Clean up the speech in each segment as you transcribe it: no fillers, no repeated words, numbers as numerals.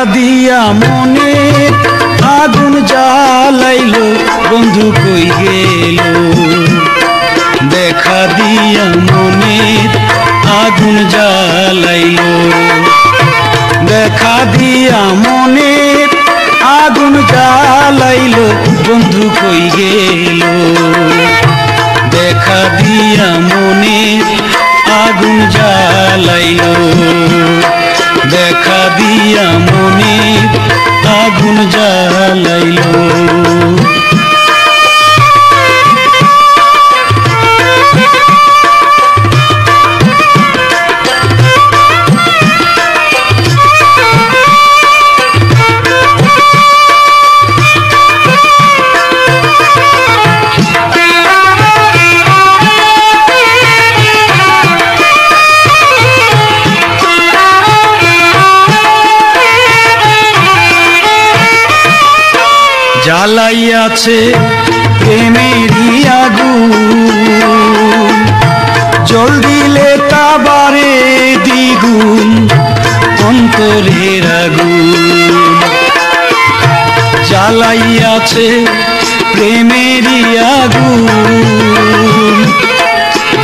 দিয়া মনে আগুন জ্বালাইলো বন্ধু কই গেল দেখা দিয়া মনে আগুন জ্বালাইলো দেখা দিয়া মনে আগুন জ্বালাইলো বন্ধু কই গেল দেখা দিয়া মনে আগুন জ্বালাইলো দেখা দিয়া মনে আগুন জ্বালাইলো জ্বালাইয়াছে প্রেমেরই আগুন জল দিলে তা বাড়ে দ্বিগুণ অন্তরের আগুন জ্বালাইয়াছে প্রেমেরই আগুন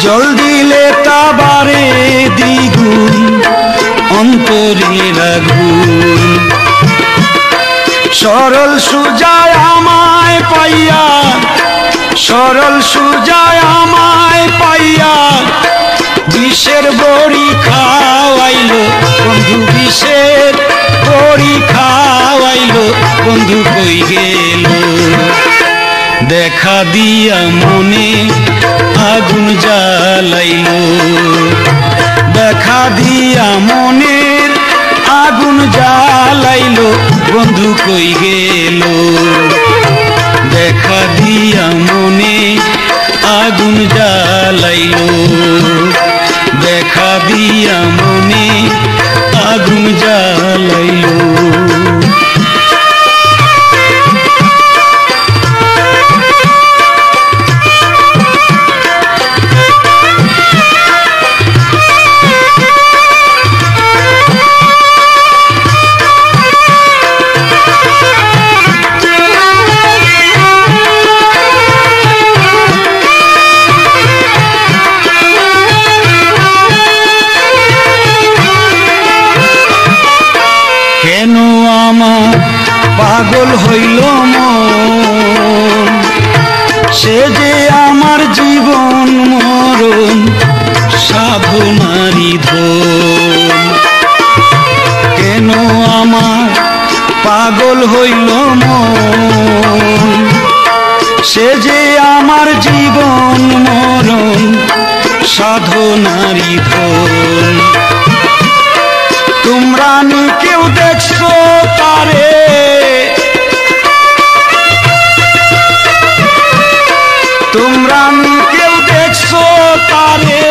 জল দিলে তা বাড়ে দ্বিগুণ অন্তরের আগুন সরল সুজায় আমায় পাইয়া সরল সুজায় আমায় পাইয়া বিষের বড়ি খাওয়াইলো বন্ধু বিষের বড়ি খাওয়াইলো বন্ধু কই গেল দেখা দিয়া মনে আগুন জ্বালাইলো দেখা দিয়া মনের আগুন জ্বালাইলো বন্ধু কই গেল দেখা দিয়া মনে আগুন জ্বালাইলো দেখা দিয়া মনে আগুন জ্বালাইলো কেন আমার পাগল হইল মন সে যে আমার জীবন মরণ সাধনারি ধন কেন আমার পাগল হইল মন সে যে আমার জীবন মরণ সাধনারি ধন তোমরা নি কেউ দেখছো তারে তোমরা নি কেউ দেখছো তারে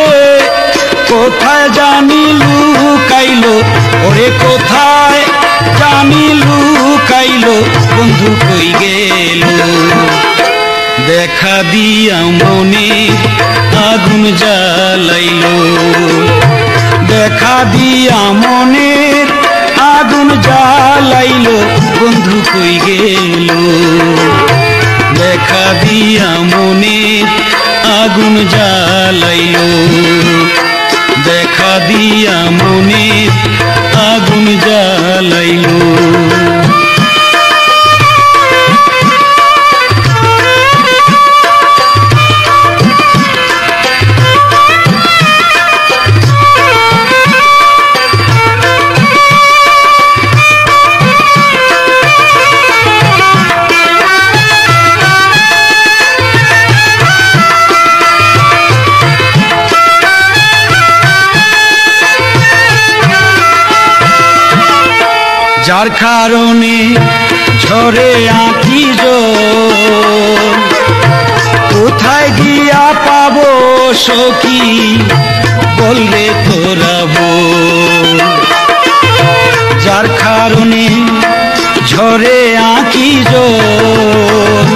কোথায় জানি লুকাইলো ওরে কোথায় জানি লুকাইলো বন্ধু কই গেল দেখা দিয়া মনে আগুন জ্বালাইলো দেখা দিয়া মনের আগুন জ্বালাইলো বন্ধু কই গেল দেখা দিয়া মনের আগুন জ্বালাইলো দেখা দিয়া মনের আগুন জ্বালাইলো যার কারণে ঝরে আঁকি জল কোথায় গিয়া পাবো সখী বললে তোরা বল যার কারণে ঝরে আঁকি জল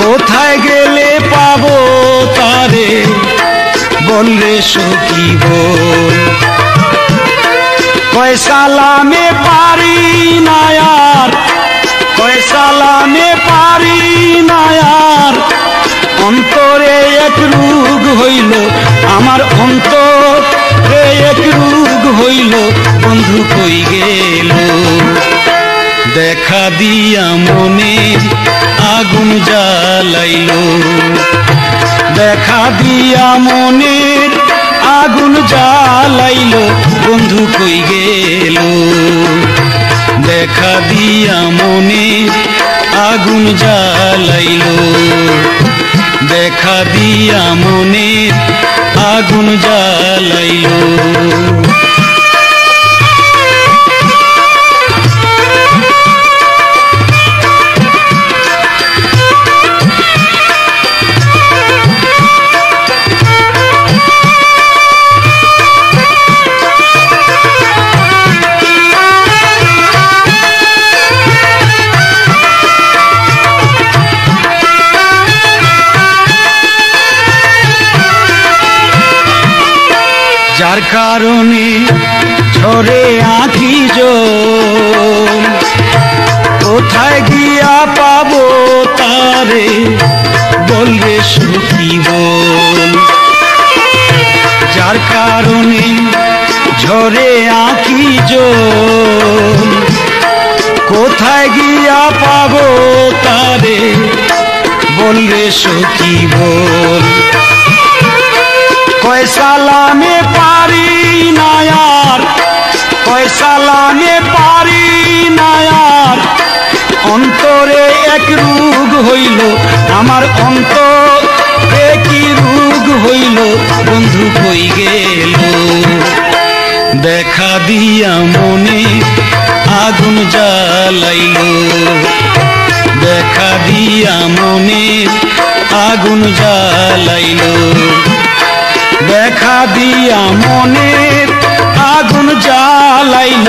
কোথায় গেলে পাবো তারে বললে সখী বল কয় সালামে পারি না আর, কয় সালামে পারি না আর, অন্তরে এক রোগ হইল আমার, অন্তরে এক রোগ হইল, বন্ধু কই গেল? দেখা দিয়া মনে আগুন জ্বালাইল, দেখা দিয়া মনের আগুন জ্বালাইল, বন্ধু কই গেল? দেখা দিয়া মনের আগুন জ্বালাইল, দেখা দিয়া মনের আগুন জ্বালাইল। যার কারণে ঝরে আঁখি জল, কোথায় গিয়া পাবো তারে, বলবে সখী বল। যার কারণে ঝরে আঁখি জল, কোথায় গিয়া পাবো তারে, বলবে সখী বল। কয় সালামে পারি না আর, কয় সালামে পারি না আর, অন্তরে এক রোগ হইল আমার, অন্তরে কি রোগ হইল, বন্ধু কই গেল? দেখা দিয়া মনে আগুন জ্বালাইল, দেখা দিয়া মনে আগুন জ্বালাইল, দেখা দিয়া মনের আগুন জ্বালাইল,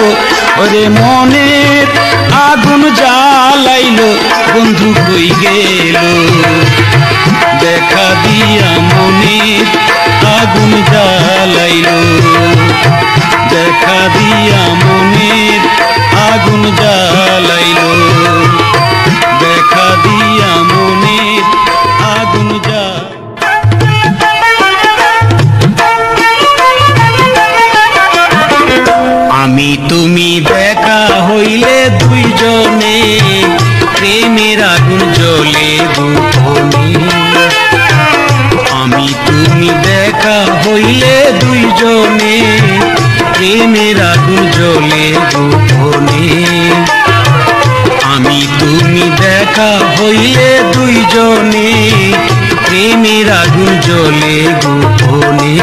ওরে মনের আগুন জ্বালাইল, বন্ধু কই গেল? দেখা দিয়া মনের আগুন জ্বালাইল, দেখা দিয়া মনের আগুন জ্বালাইল, দেখা দিয়া মনের আগুন জ্বালাইল। আমি তুমি দেখা হইলে দুইজনে, প্রেমের আগুন জ্বলে গোপনে। আমি তুমি দেখা হইলে দুইজনে, প্রেমের আগুন জ্বলে গোপনে। আমি তুমি দেখা হইলে দুইজনে, প্রেমের আগুন জ্বলে গোপনে।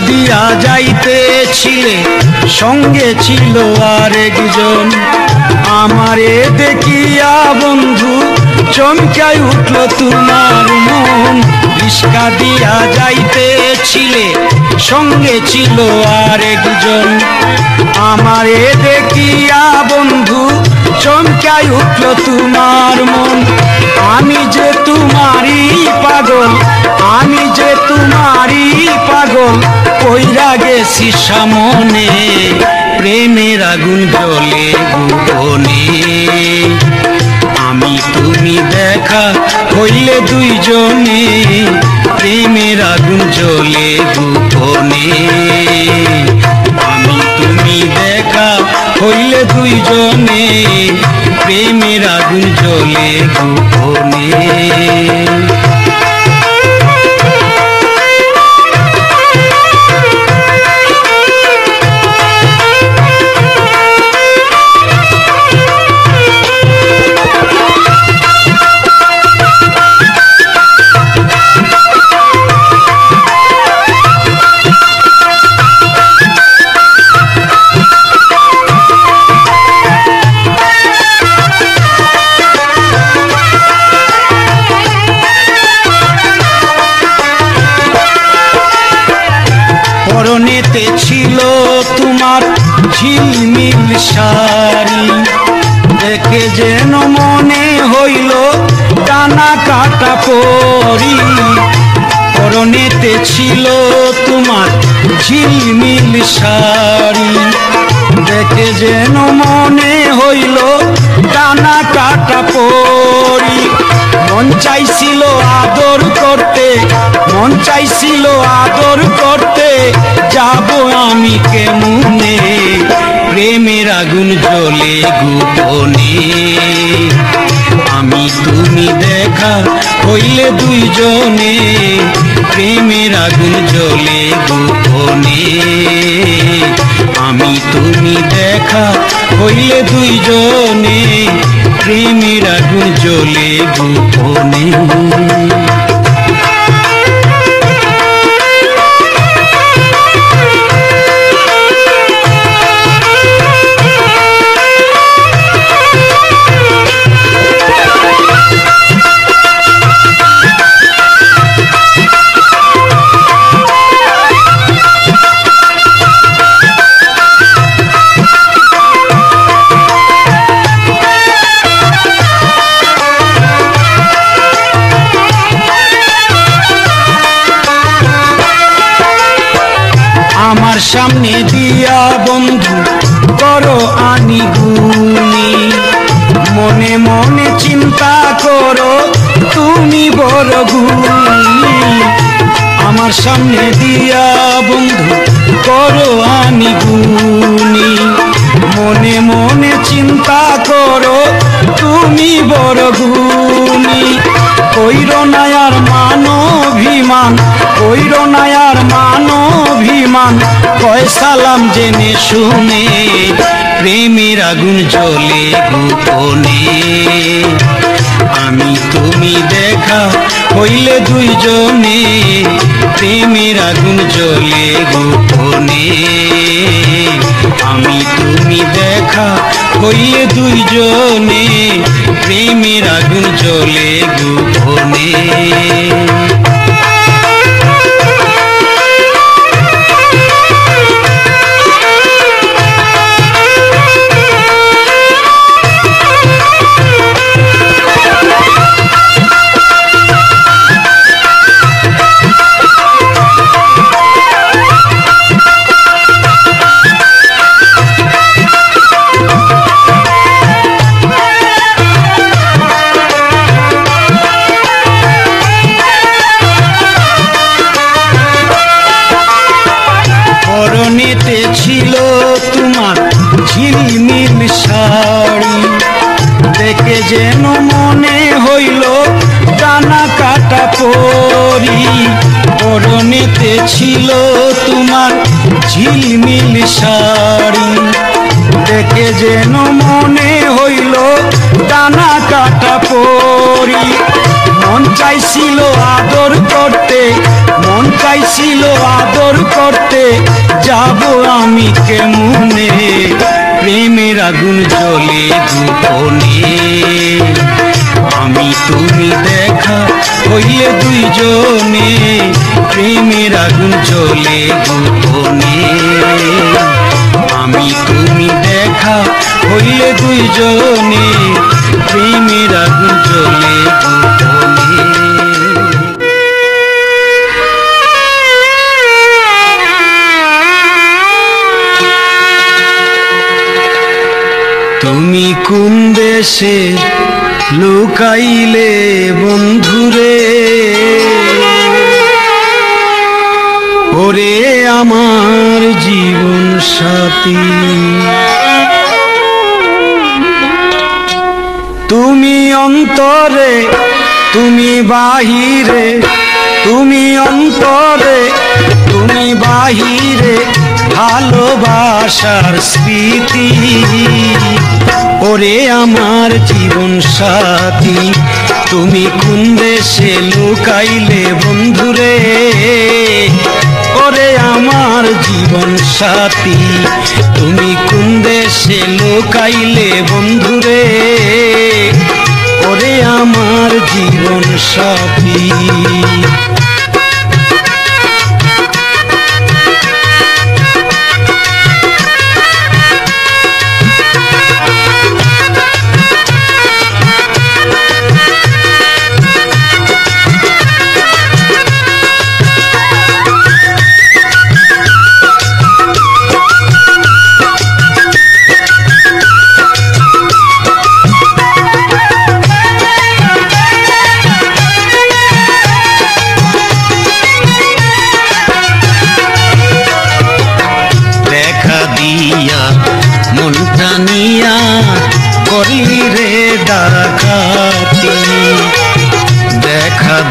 দিয়া যাইতেছিলে, সঙ্গে ছিল আরেকজন, আমারে দেখিয়া বন্ধু চমকাই উঠল তোমার মন। রিস্কা দিয়া যাইতেছিলে, সঙ্গে ছিল আরেকজন, আমারে দেখিয়া বন্ধু চমকাই উঠল তোমার মন। আমি যে তোমারই পাগল, আমি যে তোমারই পাগল, কইরা গেছি সামনে, প্রেমের আগুন জ্বলে গোপনে। আমি তুমি দেখা হইলে দুইজনে, প্রেমের আগুন জ্বলে গোপনে। আমি তুমি দেখা হইলে দুইজনে, প্রেমের আগুন জ্বলে গোপনে। দেখে যেন মনে হইল টানা কাটা পরি, পরনেতে ছিল তোমার ঝিলমিল শাড়ি। দেখে যেন মনে হইল টানা কাটা পরি, মন চাইছিল আদর করতে, মন চাইছিল আদর করতে, যাব আমি কেমনে, প্রেমের আগুন জ্বলে গোপনে। আমি তুমি দেখা হইলে দুইজনে, প্রেমের আগুন জ্বলে গোপনে। আমি তুমি দেখা হইলে দুইজনে, প্রেমের আগুন জ্বলে গোপনে। আমার সামনে দিয়া বন্ধু করো আনিগুনি, মনে মনে চিন্তা করো তুমি বড় গুণী। আমার সামনে দিয়া বন্ধু করো আনিগুনি, মনে মনে চিন্তা করো তুমি বড় গুণী। কইরো না আর মানভিমান, কইরো না আর মানভিমান, কয় সালাম জেনে শুনে, প্রেমের আগুন জ্বলে গোপনে। আমি তুমি দেখা হইলে দুইজনে, প্রেমের আগুন জ্বলে গোপনে। আমি তুমি দেখা হইলে দুইজনে, প্রেমের আগুন জ্বলে গোপনে। পরনেতে ছিল তোমার ঝিলমিল শাড়ি, দেখে যেন মনে হইল টানা কাটা পরি। পরনেতে ছিল তোমার ঝিলমিল শাড়ি, দেখে যেন মনে হইল টানা কাটা পরি। মন চাইছিল আদর করতে, মন চাইছিল আদর করতে, যাব আমি কেমনে, প্রেমের আগুন জ্বলে গোপনে। আমি তুমি দেখা হইলে দুইজনে, প্রেমের আগুন জ্বলে গোপনে। আমি তুমি দেখা হইলে দুইজনে, প্রেমের আগুন জ্বলে গোপনে। তুমি কোন দেশে লুকাইলে বন্ধুরে, ওরে আমার জীবন সাথী। তুমি অন্তরে তুমি বাহিরে, তুমি অন্তরে তুমি বাহিরে, ভালোবাসার স্মৃতি। ওরে আমার জীবন সাথী, তুমি কোন দেশে লুকাইলে বন্ধুরে, ওরে আমার জীবন সাথী। তুমি কোন দেশে লুকাইলে বন্ধুরে, ওরে আমার জীবন সাথী।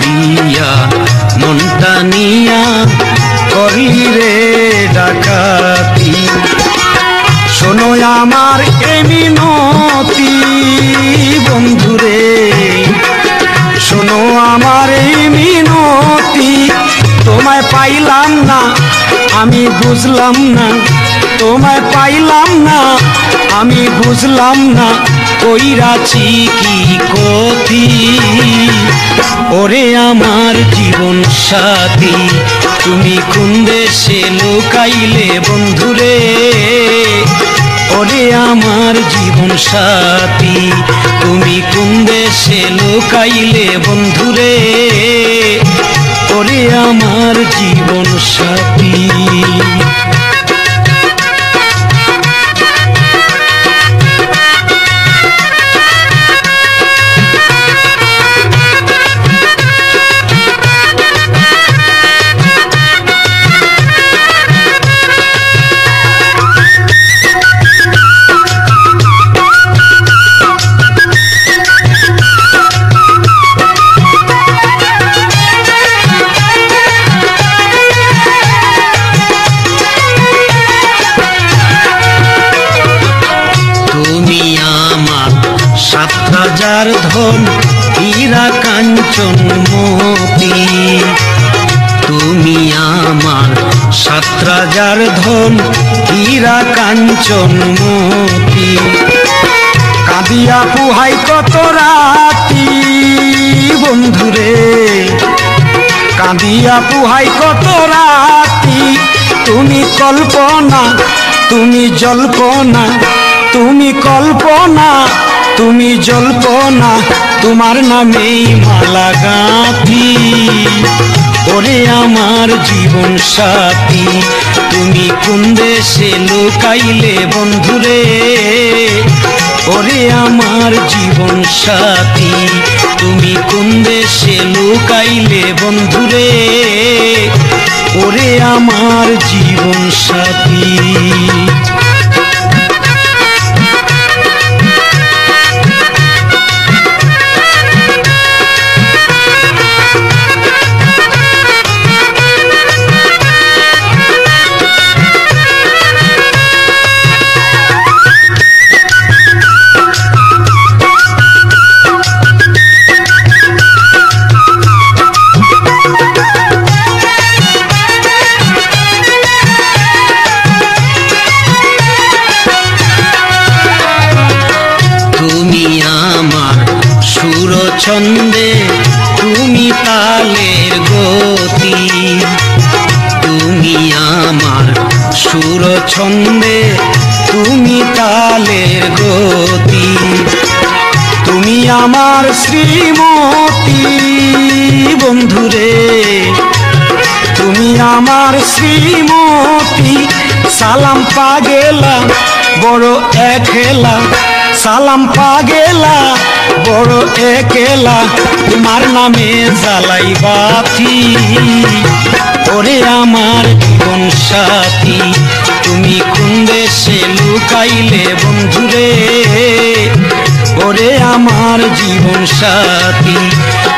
দিয়া মনটা নিয়া করলি রে ডাকাতি। শোনো আমার এই মিনতি বন্ধুরে, শোনো আমার এই মিনতি, তোমায় পাইলাম না আমি বুঝলাম না, তোমায় পাইলাম না আমি বুঝলাম না, কইরাছি কি কতি। ওরে আমার জীবন সাথী, তুমি কোন দেশে লুকাইলে বন্ধুরে। ওরে আমার জীবন সাথী, তুমি কোন দেশে লুকাইলে বন্ধুরে। ওরে আমার জীবন সাথী। ধন হীরা কাঞ্চন মতি, তুমি আমার ৭ রাজার ধন হীরা কাঞ্চন মতি। কাঁদিয়া পুহাই কত রাতি বন্ধুরে, কাঁদিয়া পুহাই কত রাতি, তুমি কল্পনা তুমি জল্পনা, তুমি কল্পনা তুমি জল্পনা, তোমার নামেই মালা গাঁথি। ওরে আমার জীবন সাথী, তুমি কোন দেশে লুকাইলে বন্ধুরে। ওরে আমার জীবন সাথী, তুমি কোন দেশে লুকাইলে বন্ধুরে। ওরে আমার জীবন সাথী। ছন্দে তুমি তালের গতি, তুমি আমার সুর ছন্দে তুমি তালের গতি। তুমি আমার শ্রীমতী বন্ধুরে, তুমি আমার শ্রীমতী। সালাম পা গেলা বড় একলা, সালাম পা গেলা বড় একলা, তোমার নামে জ্বালাই বাতি। ওরে আমার জীবন সাথী, তুমি কোন দেশে লুকাইলে বন্ধুরে। ওরে আমার জীবন সাথী,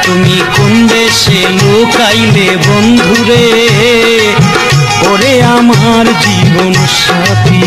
তুমি কোন দেশে লুকাইলে বন্ধুরে। ওরে আমার জীবন সাথী।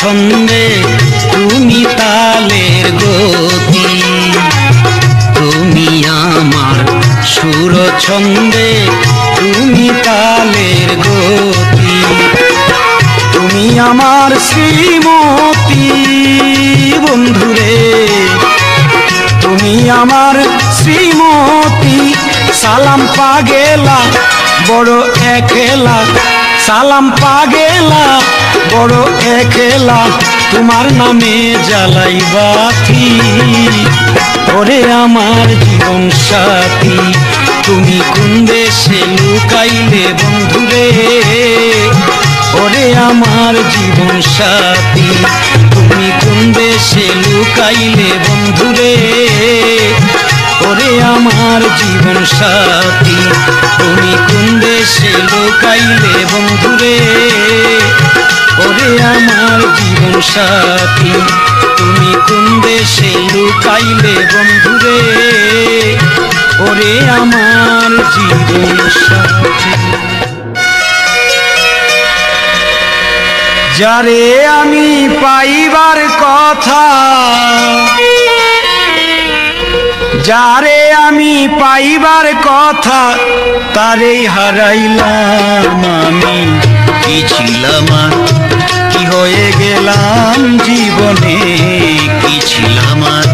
ছন্দে তুমি তালের গতি, তুমি আমার সুর ছন্দে তুমি তালের গতি। তুমি আমার শ্রীমতী বন্ধুরে, তুমি আমার শ্রীমতী। সালাম পা গেলা বড় একলা, সালাম পা গেলা বড় একলা, তোমার নামে জ্বালাই বাতি, ওরে আমার জীবন সাথী তুমি কোন দেশে লুকাইলে বন্ধুরে, ওরে আমার জীবন সাথী তুমি কোন দেশে লুকাইলে বন্ধুরে, ওরে আমার জীবন সাথী তুমি কোন দেশে লুকাইলে বন্ধুরে, ওরে আমার জীবন সাথী তুমি কোন দেশে লুকাইলে বন্ধুরে, ওরে আমার জীবন সাথী। যারে আমি পাইবার কথা, যারে আমি পাইবার কথা তারে হারাইলাম আমি, কি ছিলাম আর কি হয়ে গেলাম জীবনে, কি ছিলাম আর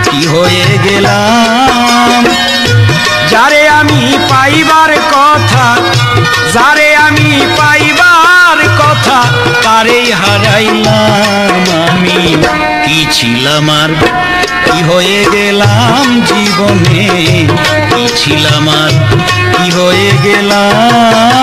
কি হয়ে গেলাম। যারে আমি পাইবার কথা, যারে আমি পাইবার কথা তারে হারাইলাম আমি, কি ছিলাম আর কি হয়ে গেলাম জীবনে, কি ছিলাম আর কি হয়ে গেলাম।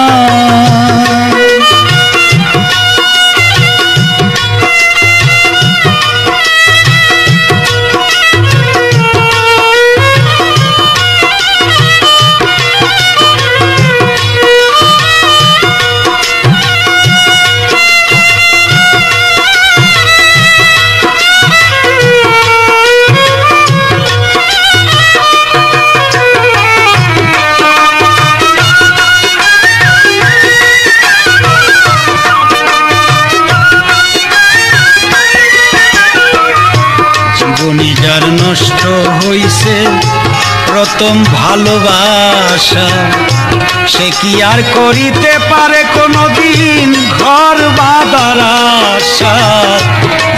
যার নষ্ট হইছে প্রথম ভালোবাসা, সে কি আর করিতে পারে কোনদিন ঘর বাঁধার আশা।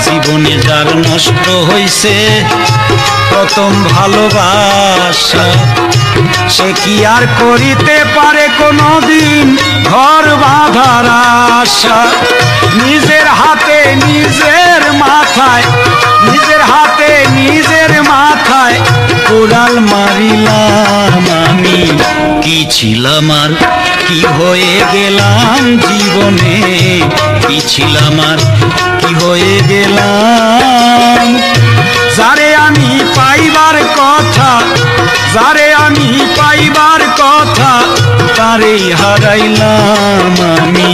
জীবনে যার নষ্ট হইছে প্রথম ভালোবাসা, সে কি আর করিতে পারে কোনদিন ঘর বাঁধার আশা। নিজের হাতে নিজের মাথায়, নিজের হাতে নিজের মাথায় কোড়াল মারিলাম আমি, কি ছিলাম আর কি হয়ে গেলাম জীবনে, কি ছিলাম আর কি হয়ে গেলাম। যারে আমি পাইবার কথা, যারে আমি পাইবার কথা তারে হারাইলাম আমি,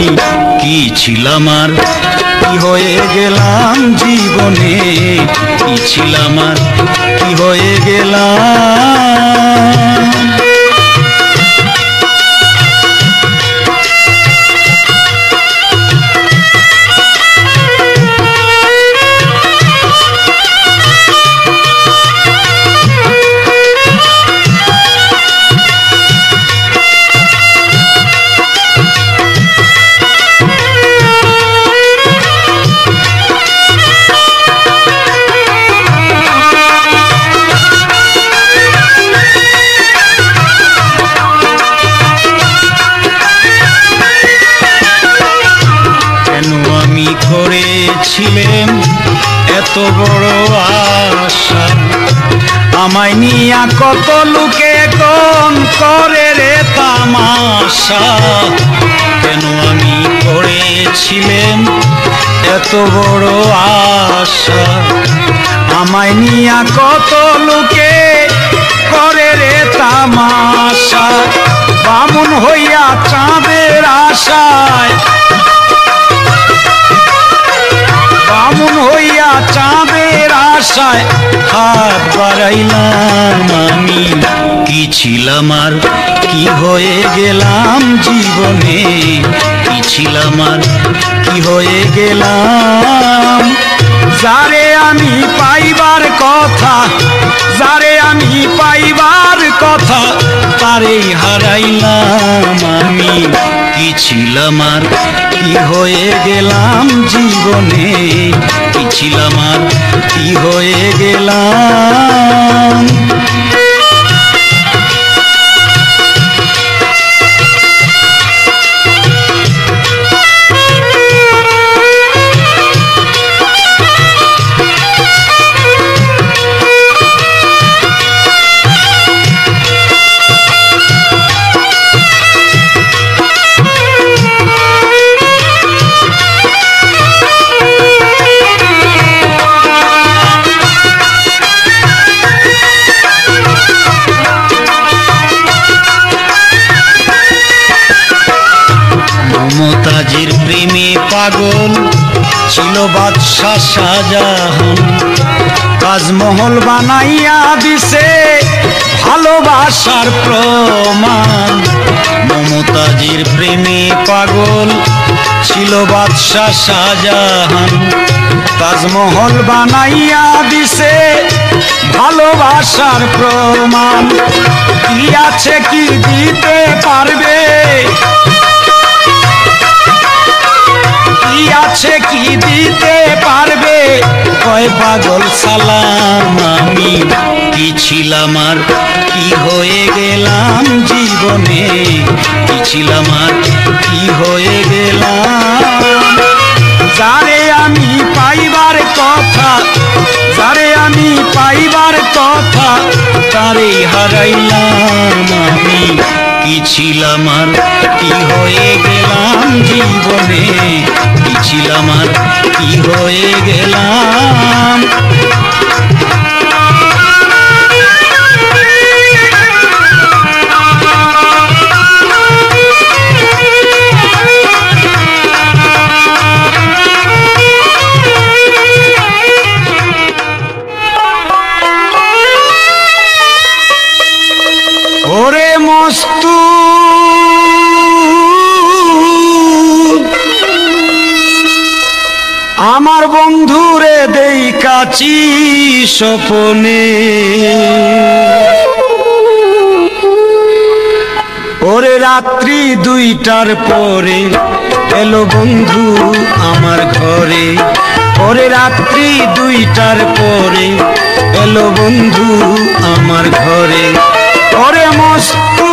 কি ছিলাম আর কি হয়ে গেলাম জীবনে, কি ছিলাম আর কি হয়ে গেলাম। করেছিলেন এত বড় আশা, আমায় নিয়া কত লোকে কোন করে রে তামাশা। কেন আমি করেছিলেন এত বড় আশা, আমায় নিয়া কত লোকে করে রে তামাশা। বামুন হইয়া চাঁদের আশায়, বামুন হইয়া চাঁদের আশায় হাত বাড়াইলাম আমি, কি ছিলাম আর কি হয়ে গেলাম জীবনে, কি ছিলাম আর কি হয়ে গেলাম। যারে আমি পাইবার কথা, যারে আমি পাইবার কথা তারে হারাইলাম আমি, কি ছিলাম আর কি হয়ে গেলাম জীবনে, কি ছিলাম আর কি হয়ে গেলাম। পাগল ছিল বাদশাহ শাহজাহান। তাজমহল বানাইয়া দিছে ভালোবাসার প্রমাণ। মমতাজের প্রেমে পাগল ছিল বাদশাহ শাহজাহান। তাজমহল বানাইয়া দিছে ভালোবাসার প্রমাণ। কি আছে কি দিতে পারবে, কি আছে কি দিতে পারবে, কয় পাগল সালাম আমি কি ছিলাম আর কি হয়ে গেলাম জীবনে, কি ছিলাম আর কি হয়ে গেলাম। যারে আমি পাইবার কথা, যারে আমি পাইবার কথা, তারে হারাইলাম আমি কি ছিলাম আর কি হয়ে গেলাম জীবনে, কি ছিলাম আর কি হয়ে গেলাম। ওরে মস্তু আমার বন্ধুরে দেই কাচি স্বপনে, ওরে রাত্রি 2টার পরে এলো বন্ধু আমার ঘরে, ওরে রাত্রি 2টার পরে এলো বন্ধু আমার ঘরে। ওরে মস্তু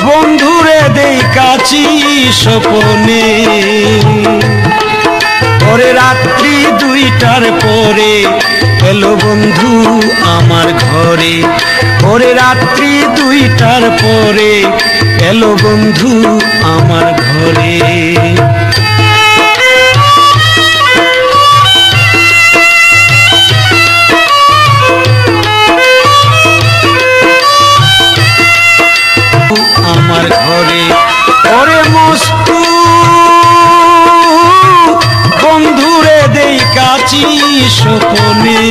বন্ধুরে দেই কাচি স্বপনে, ওরে রাত্রি 2টার পরে এলো বন্ধু আমার ঘরে, ওরে রাত্রি 2টার পরে এলো বন্ধু আমার ঘরে। আমার ঘরে ওরে মস্তু বন্ধুরে দেই কাচি স্বপনে।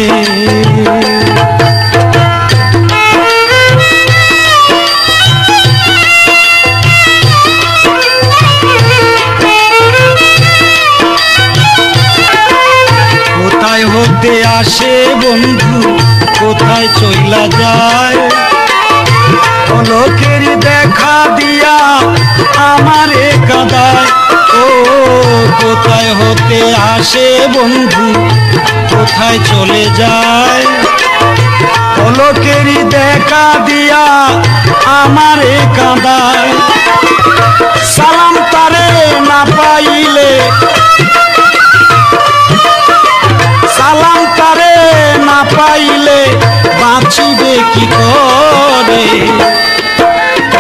কোথায় হতে আসে বন্ধু, কোথায় চইলা যায়, লোকের দেখা দিয়া আমারে কাঁদায়। ও কোথায় হতে আসে বন্ধু, কোথায় চলে যায়, লোকের দেখা দিয়া আমারে কাঁদায়। সালাম তারে না পাইলে, সালাম তারে না পাইলে বাঁচিবে কি করে,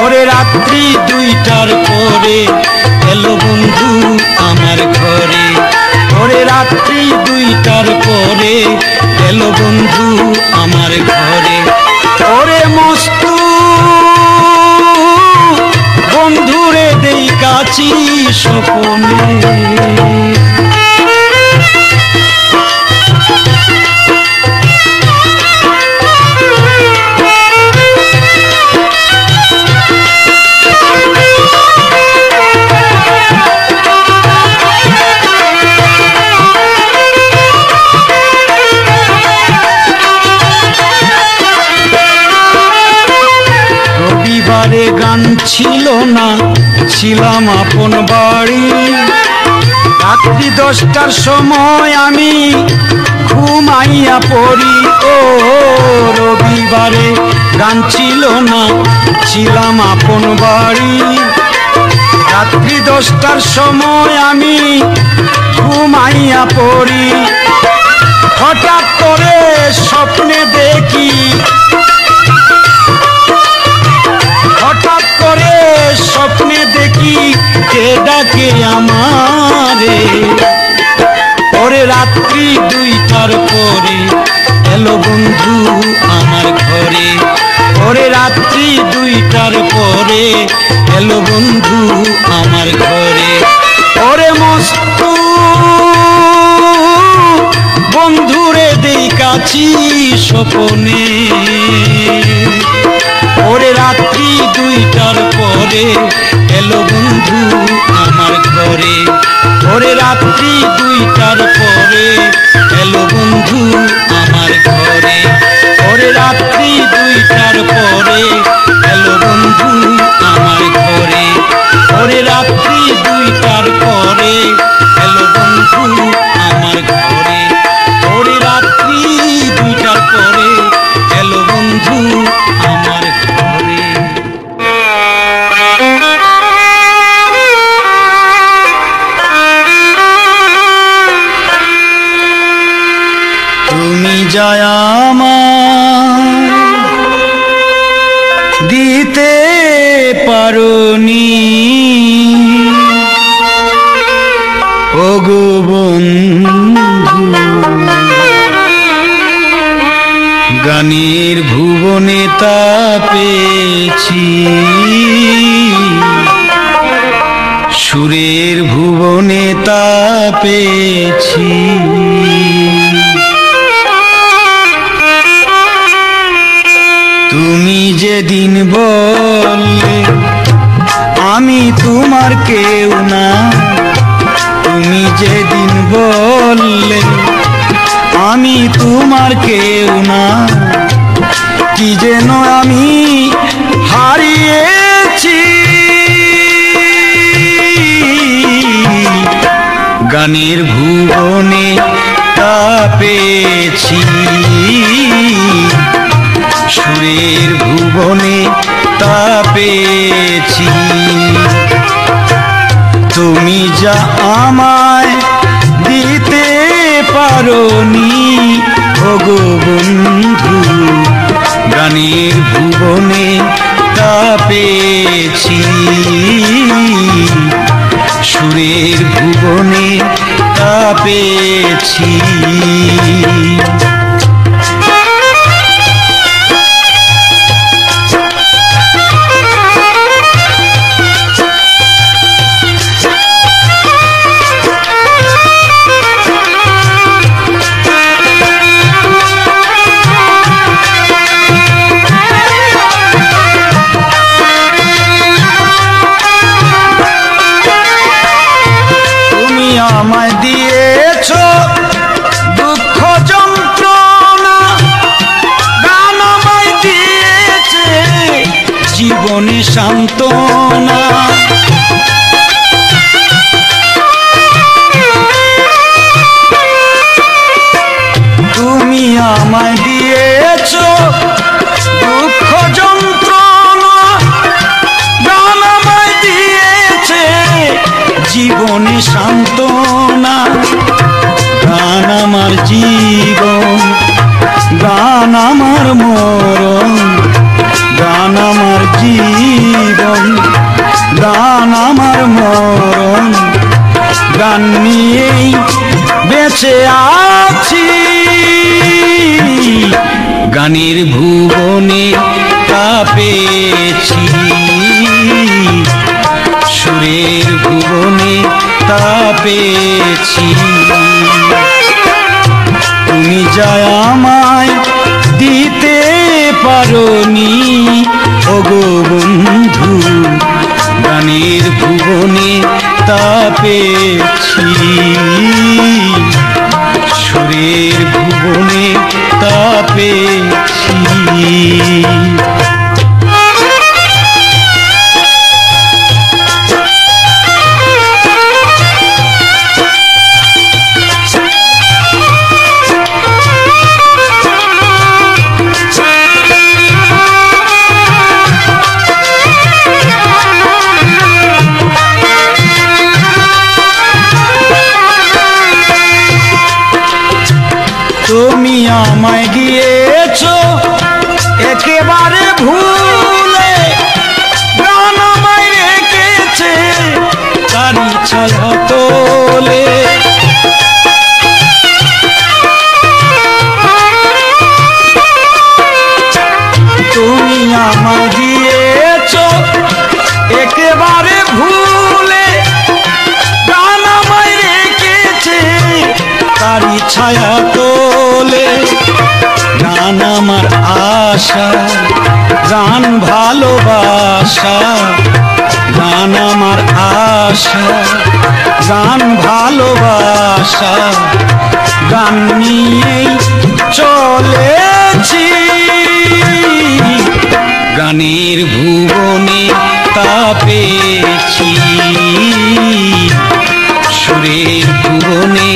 ওরে রাত্রি 2টার পরে এলো বন্ধু আমার ঘরে, ওরে রাত্রি 2টার পরে এলো বন্ধু আমার ঘরে। ওরে মস্তু বন্ধুরে দেই কাচি স্বপনে। গান ছিল না, ছিলাম আপন বাড়ি, রাত্রি 10টার সময় আমি ঘুমাইয়া পড়ি। ও রবিবারে গান ছিল না, ছিলাম আপন বাড়ি, রাত্রি 10টার সময় আমি ঘুমাইয়া পড়ি। হঠাৎ করে স্বপ্নে দেখি, হঠাৎ করে স্বপ্নে দেখি কে ডাকে আমারে, ওরে রাত্রি 2টার পরে এলো বন্ধু আমার ঘরে, ওরে রাত্রি 2টার পরে এলো বন্ধু আমার ঘরে। ওরে মস্তু বন্ধুরে দেখাছি স্বপনে, ওরে রাত্রি 2টার পরে এলো বন্ধু আমার ঘরে। ওরে রাত্রি 2টার পরে এলো বন্ধু আমার ঘরে। ওরে রাত্রি 2টার পরে এলো বন্ধু আমার ঘরে। ওরে রাত্রি 2টার পরে এলো বন্ধু আমার ঘরে। ওরে রাত্রি 2টার পরে এলো বন্ধু আমার ঘরে। তুমি যায় আমার দিতে পারোনি, ওগো বন্ধু গানের ভুবনে তা পেয়েছি, সুরের ভুবনে তা পেয়েছি। তুমি যেদিন বললে আমি তোমার কেউ না, তুমি যেদিন বললে আমি তোমার কেউ না, কি যেন আমি হারিয়েছি। গানের ভুবনে তা পেয়েছি, সুরের ভুবনে তা পেয়েছি। তুমি যা আমায় দিতে পারোনি, ওগো বন্ধু গানের ভুবনে তা পেয়েছি, সুরের ভুবনে তা পেয়েছি। আমায় দিয়েছ দুঃখ যন্ত্রণা, গান আমায় দিয়েছে জীবনে সান্ত্বনা। তুমি আমায় দিয়েছ দুঃখ যন্ত্রণা, গান আমায় দিয়েছে জীবনে সান্ত্বনা। গান আমার জীবন, গান আমার মরণ, গান আমার জীবন, গান আমার মরণ। গান নিয়েই বেঁচে আছি, গানের ভুবনে তা পেয়েছি, সুরের ভুবনে তা পেয়েছি। তুমি যা আমায় দিতে পারোনি, ওগো বন্ধু গানের ভুবনে তা পেয়েছি, সুরের ভুবনে তা পেয়েছি। তুমি আমায় গিয়েছ একেবারে ভুলে, গান আমায় রেখেছে তারি ছায়া তোলে। তুমি আমায় গিয়েছ একেবারে ছায়া তোলে গান আমার আশা গান ভালোবাসা গান আমার আশা গান ভালোবাসা গান নিয়েই চলেছি গানের ভুবনে তা পেয়েছি সুরের ভুবনে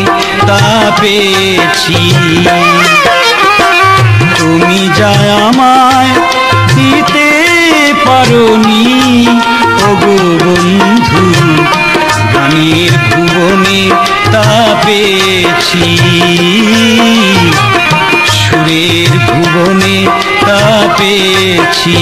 তা পেয়েছি তুমি যা আমায় দিতে পারোনি ওগো বন্ধু গানের ভুবনে তা পেয়েছি সুরের ভুবনে তা পেয়েছি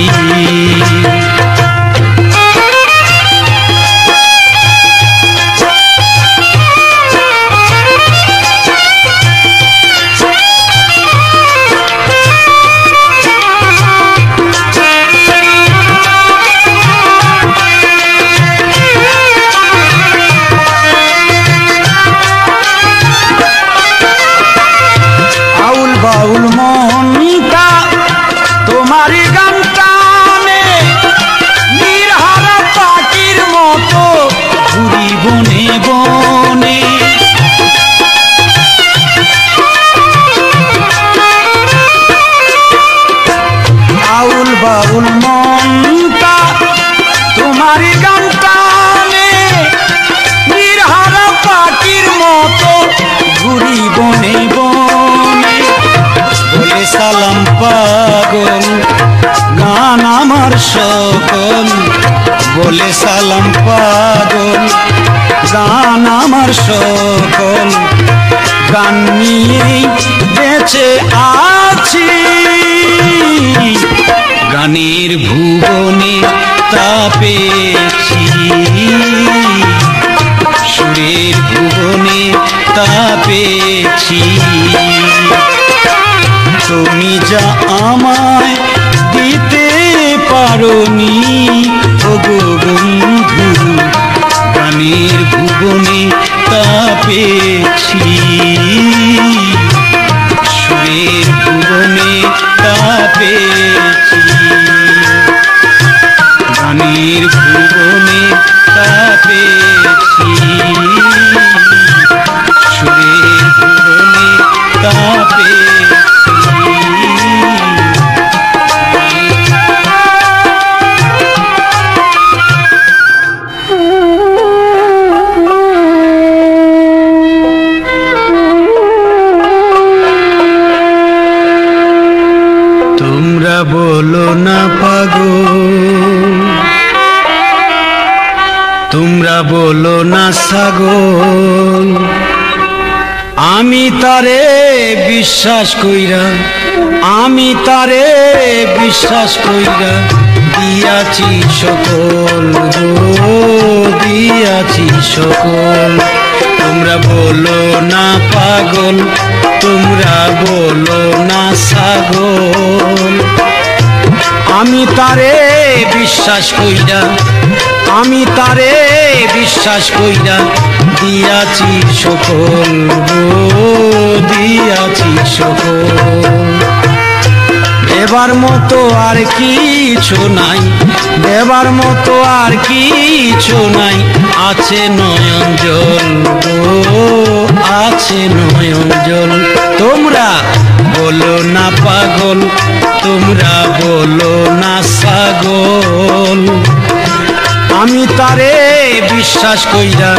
বাউল মনটা তোমারই গান টানে নির্হারা পাখির মতো ঘুরি বনে বনে আউল বাউল মনটা তোমারই গান টানে নির্হারা পাখির মতো ঘুরি বনে বনে বলে সালাম পাগল গান আমার সকল বলে সালাম পাগল গান আমার সকল গান নিয়েই বেঁচে আছি গানের ভুবনে তা পেয়েছি সুরের ভুবনে তা পেয়েছি তুমি যা আমায় দিতে পারোনি ওগো বন্ধু গানের ভুবনে তা পেয়েছি সুরের ভুবনে তা পেয়েছি গানের ভুবনে তা পেয়েছি সুরের ভুবনে তা পেয়েছি তোমরা বলো না পাগল তোমরা বলো না ছাগল আমি তারে বিশ্বাস কইরা আমি তারে বিশ্বাস কইরা দিয়াছি সকল গো দিয়াছি সকল তোমরা বলো না পাগল তোমরা বলো না ছাগল আমি তারে বিশ্বাস কইরা আমি তারে বিশ্বাস কইরা দিয়াছি সকল গো দিয়াছি সকল দেবার মতো আর কিছু নাই দেবার মতো আর কিছু নাই আছে নয়ন জল গো আছে নয়ন জল তোমরা বলো না পাগল তোমরা বলো না ছাগল আমি তারে বিশ্বাস কইরা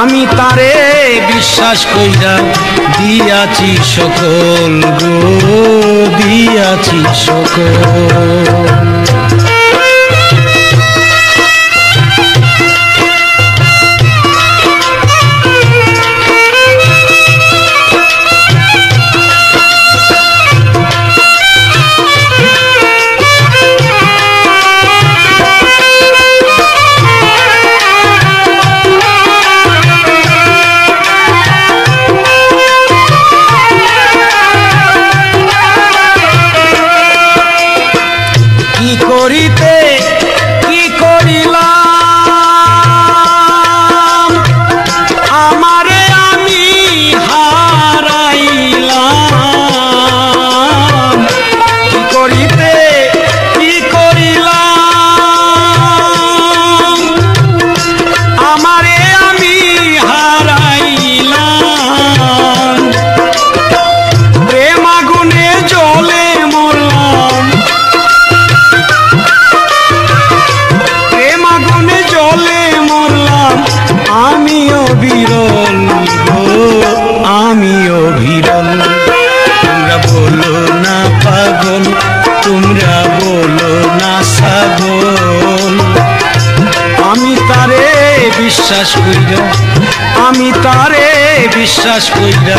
আমি তারে বিশ্বাস কইরা দিয়াছি সকল গো দিয়াছি সকল বিরল গো আমিও বিরল। তোমরা বলো না পাগল, তোমরা বলো না ছাগল। আমি তারে বিশ্বাস কইরা, আমি তারে বিশ্বাস কইরা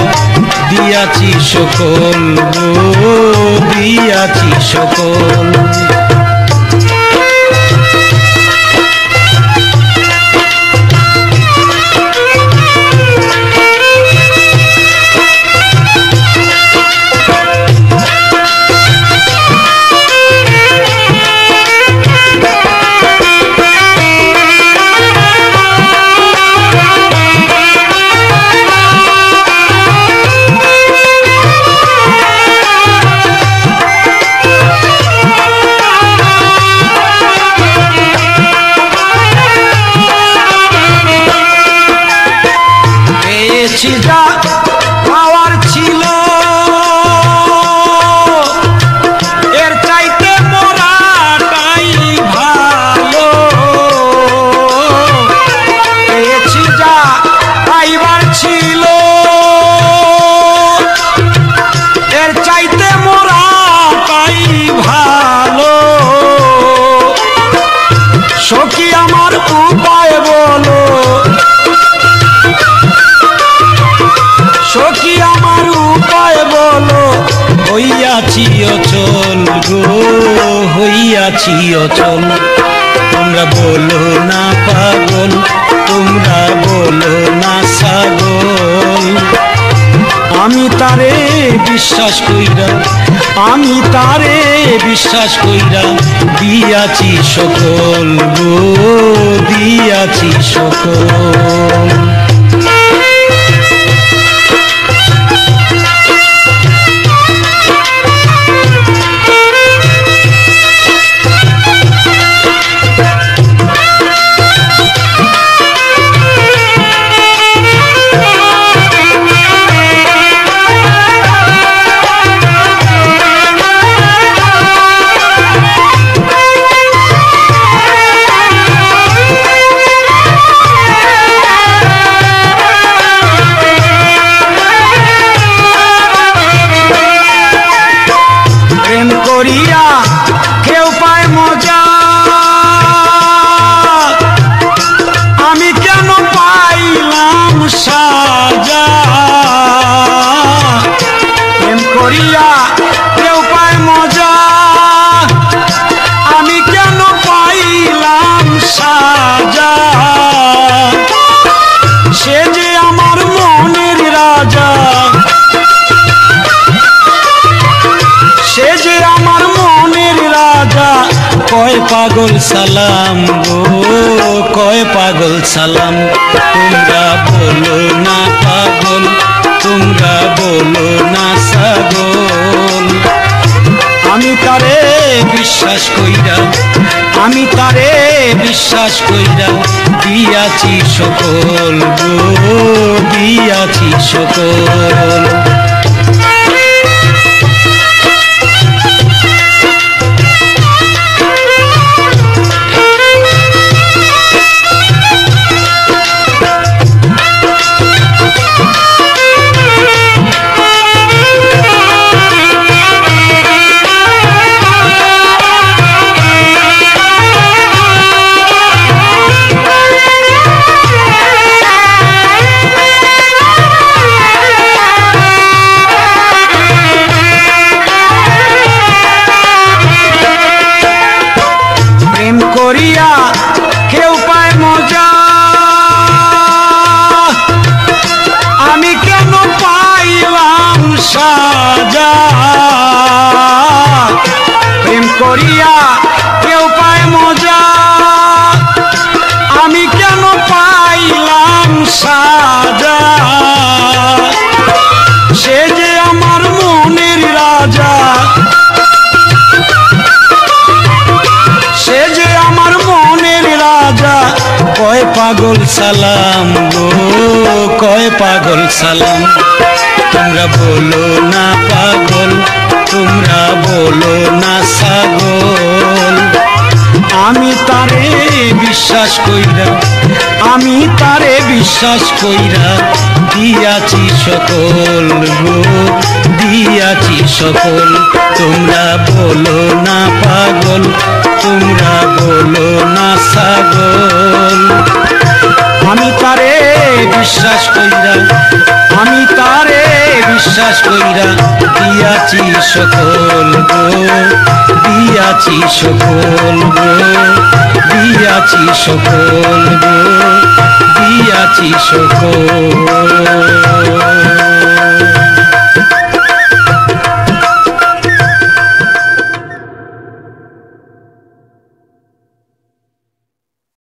দিয়াছি সকল গো দিয়াছি সকল। যা পাওয়ার ছিল এর চাইতে মরাটাই ভালো। পেয়েছি যা পাইবার ছিল এর চাইতে মরাটাই ভালো। সখী আমার উপায় বলো, সখী আমার উপায় বলো, হইয়াছি অচল গো হইয়াছি অচল। তোমরা বলো না পাগল, তোমরা বলো না ছাগল। আমি তারে বিশ্বাস কইরা, আমি তারে বিশ্বাস কইরা দিয়াছি সকল গো দিয়াছি সকল। কেউ পায় মজা আমি কেন পাইলাম সাজা। প্রেম করিয়া কেউ পায় মজা আমি কেন পাইলাম সাজা। সে যে আমার মনের রাজা, সে যে আমার মনের রাজা। কয় পাগল সালাম গো কয় পাগল সালাম। তোমরা বলো না পাগল, তোমরা বলো না ছাগল। আমি তারে বিশ্বাস কইরা, আমি তারে বিশ্বাস কইরা দিয়াছি সকল গো দিয়াছি সকল। করিয়া কেউ পায় মজা আমি কেন পাইলাম সাজা। প্রেম করিয়া কেউ পায় মজা আমি কেন পাইলাম সাজা। সে যে আমার মনের রাজা, সে যে আমার মনের রাজা। কয় পাগল সালাম গো কয় পাগল সালাম। তোমরা বলো না পাগল, তোমরা বলো না ছাগল। আমি তারে বিশ্বাস কইরা, আমি তারে বিশ্বাস কইরা দিয়াছি সকল গো, দিয়াছি সকল। তোমরা বলো না পাগল, তোমরা বলো না ছাগল। আমি তারে বিশ্বাস কইরা, আমি তারে বিশ্বাস কইরা দিয়াছি সকল গো, দিয়াছি সকল গো, দিয়াছি সকল গো, দিয়াছি সকল।